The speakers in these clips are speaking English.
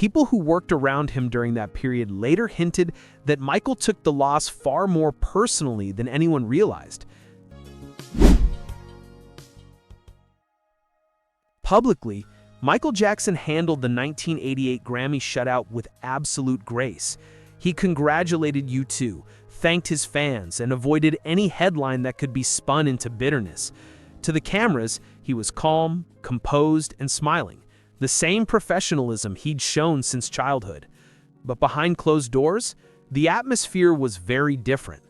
People who worked around him during that period later hinted that MIcheal took the loss far more personally than anyone realized. Publicly, Michael Jackson handled the 1988 Grammy shutout with absolute grace. He congratulated U2, thanked his fans, and avoided any headline that could be spun into bitterness. To the cameras, he was calm, composed, and smiling, the same professionalism he'd shown since childhood. But behind closed doors, the atmosphere was very different.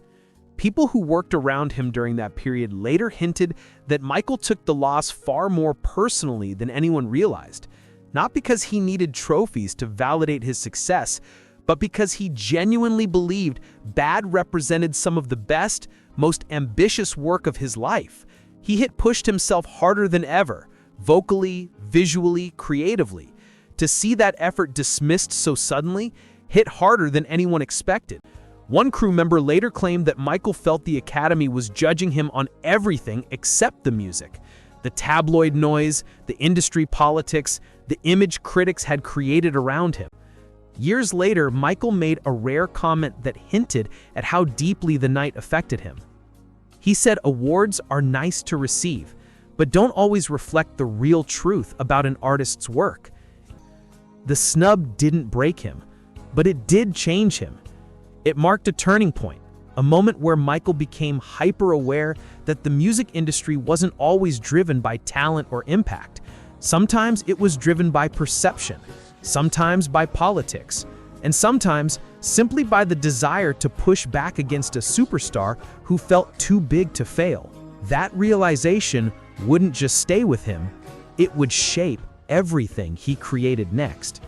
People who worked around him during that period later hinted that MIcheal took the loss far more personally than anyone realized, not because he needed trophies to validate his success, but because he genuinely believed Bad represented some of the best, most ambitious work of his life. He had pushed himself harder than ever, vocally, visually, creatively. To see that effort dismissed so suddenly hit harder than anyone expected. One crew member later claimed that MIcheal felt the Academy was judging him on everything except the music. The tabloid noise, the industry politics, the image critics had created around him. Years later, MIcheal made a rare comment that hinted at how deeply the night affected him. He said awards are nice to receive, but don't always reflect the real truth about an artist's work. The snub didn't break him, but it did change him. It marked a turning point, a moment where MIcheal became hyper-aware that the music industry wasn't always driven by talent or impact. Sometimes it was driven by perception, sometimes by politics, and sometimes simply by the desire to push back against a superstar who felt too big to fail. That realization wouldn't just stay with him, it would shape everything he created next.